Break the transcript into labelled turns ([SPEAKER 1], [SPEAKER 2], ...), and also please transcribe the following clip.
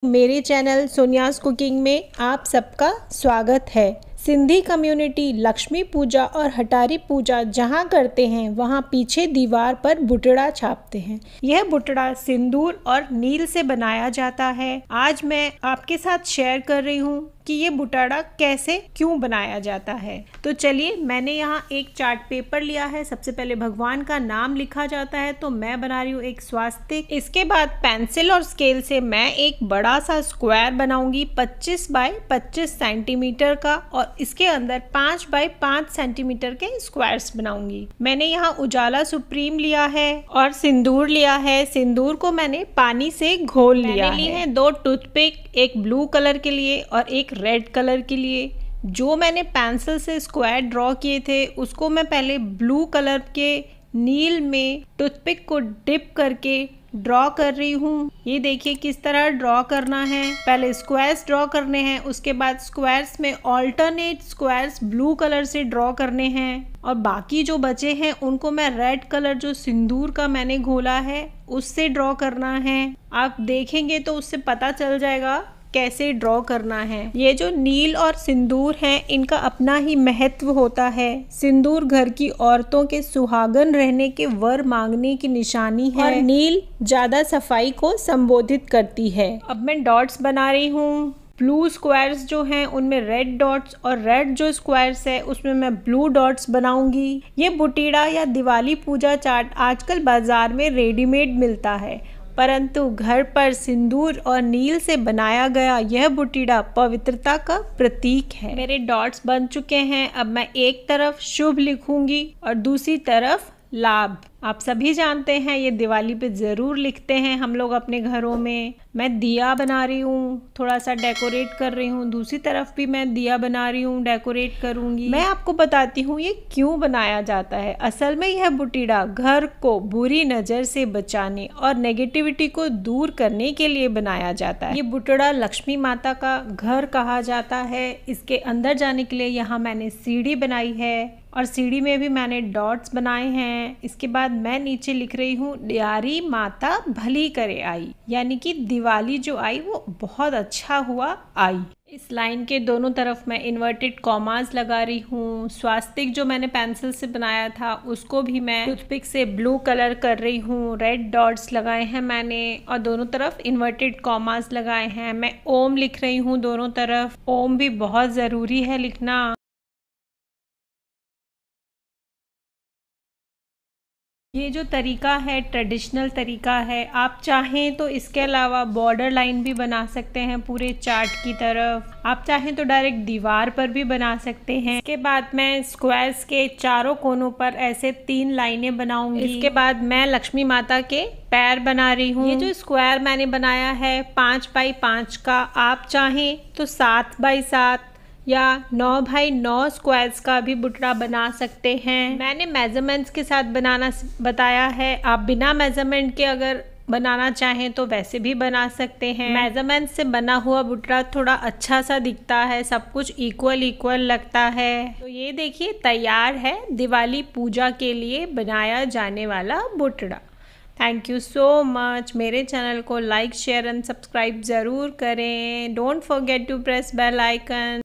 [SPEAKER 1] मेरे channel सोनियाज cooking में आप सबका स्वागत है। सिंधी कम्युनिटी लक्ष्मी पूजा और हटारी पूजा जहाँ करते हैं वहाँ पीछे दीवार पर बुटड़ा छापते हैं। यह बुटड़ा सिंदूर और नील से बनाया जाता है। आज मैं आपके साथ शेयर कर रही हूँ कि ये बुटाड़ा कैसे क्यों बनाया जाता है। तो चलिए, मैंने यहाँ एक चार्ट पेपर लिया है। सबसे पहले भगवान का नाम लिखा जाता है, तो मैं बना रही हूँ एक स्वास्तिक। इसके बाद पेंसिल और स्केल से मैं एक बड़ा सा स्क्वायर बनाऊंगी 25 बाय 25 सेंटीमीटर का, और इसके अंदर 5 बाय 5 सेंटीमीटर के स्क्वायर्स बनाऊंगी। मैंने यहाँ उजाला सुप्रीम लिया है और सिंदूर लिया है। सिंदूर को मैंने पानी से घोल लिया है। 2 टूथपिक, एक ब्लू कलर के लिए और एक रेड कलर के लिए। जो मैंने पेंसिल से स्क्वायर ड्रॉ किए थे उसको मैं पहले ब्लू कलर के नील में टूथपिक को डिप करके ड्रॉ कर रही हूँ। ये देखिए किस तरह ड्रॉ करना है। पहले स्क्वायर्स ड्रॉ करने हैं, उसके बाद स्क्वायर्स में ऑल्टरनेट स्क्वायर्स ब्लू कलर से ड्रॉ करने हैं, और बाकी जो बचे हैं उनको मैं रेड कलर जो सिंदूर का मैंने घोला है उससे ड्रॉ करना है। आप देखेंगे तो उससे पता चल जाएगा कैसे ड्रॉ करना है। ये जो नील और सिंदूर हैं इनका अपना ही महत्व होता है। सिंदूर घर की औरतों के सुहागन रहने के वर मांगने की निशानी है, और नील ज्यादा सफाई को संबोधित करती है। अब मैं डॉट्स बना रही हूँ। ब्लू स्क्वायर्स जो हैं उनमें रेड डॉट्स, और रेड जो स्क्वायर्स है उसमें मैं ब्लू डॉट्स बनाऊंगी। ये बुटीड़ा या दिवाली पूजा चार्ट आजकल बाजार में रेडीमेड मिलता है, परंतु घर पर सिंदूर और नील से बनाया गया यह बुटीड़ा पवित्रता का प्रतीक है। मेरे डॉट्स बन चुके हैं। अब मैं एक तरफ शुभ लिखूंगी और दूसरी तरफ लाभ। आप सभी जानते हैं ये दिवाली पे ज़रूर लिखते हैं हम लोग अपने घरों में। मैं दिया बना रही हूँ, थोड़ा सा डेकोरेट कर रही हूँ। दूसरी तरफ भी मैं दिया बना रही हूँ, डेकोरेट करूँगी। मैं आपको बताती हूँ ये क्यों बनाया जाता है। असल में यह बुटीड़ा घर को बुरी नज़र से बचाने और नेगेटिविटी को दूर करने के लिए बनाया जाता है। ये बुटड़ा लक्ष्मी माता का घर कहा जाता है। इसके अंदर जाने के लिए यहाँ मैंने सीढ़ी बनाई है, और सीढ़ी में भी मैंने डॉट्स बनाए हैं। इसके बाद मैं नीचे लिख रही हूँ ड्यारी माता भली करे आई, यानी कि दिवाली जो आई वो बहुत अच्छा हुआ आई। इस लाइन के दोनों तरफ मैं इन्वर्टेड कॉमास लगा रही हूँ। स्वास्तिक जो मैंने पेंसिल से बनाया था उसको भी मैं टूथपिक से ब्लू कलर कर रही हूँ। रेड डॉट्स लगाए हैं मैंने, और दोनों तरफ इन्वर्टेड कॉमास लगाए हैं। मैं ओम लिख रही हूँ दोनों तरफ। ओम भी बहुत ज़रूरी है लिखना। ये जो तरीका है ट्रेडिशनल तरीका है। आप चाहें तो इसके अलावा बॉर्डर लाइन भी बना सकते हैं पूरे चार्ट की तरफ। आप चाहें तो डायरेक्ट दीवार पर भी बना सकते हैं। इसके बाद मैं स्क्वायर्स के चारों कोनों पर ऐसे 3 लाइनें बनाऊंगी। इसके बाद मैं लक्ष्मी माता के पैर बना रही हूँ। ये जो स्क्वायर मैंने बनाया है 5 बाई 5 का, आप चाहें तो 7 बाई 7 या 9 बाई 9 स्क्वायर्स का भी बुटड़ा बना सकते हैं। मैंने मेजरमेंट्स के साथ बनाना बताया है। आप बिना मेजरमेंट के अगर बनाना चाहें तो वैसे भी बना सकते हैं। मेजरमेंट से बना हुआ बुटड़ा थोड़ा अच्छा सा दिखता है, सब कुछ इक्वल लगता है। तो ये देखिए तैयार है दिवाली पूजा के लिए बनाया जाने वाला बुटड़ा। Thank you so much. मेरे चैनल को लाइक, शेयर एंड सब्सक्राइब ज़रूर करें। Don't forget to press bell icon.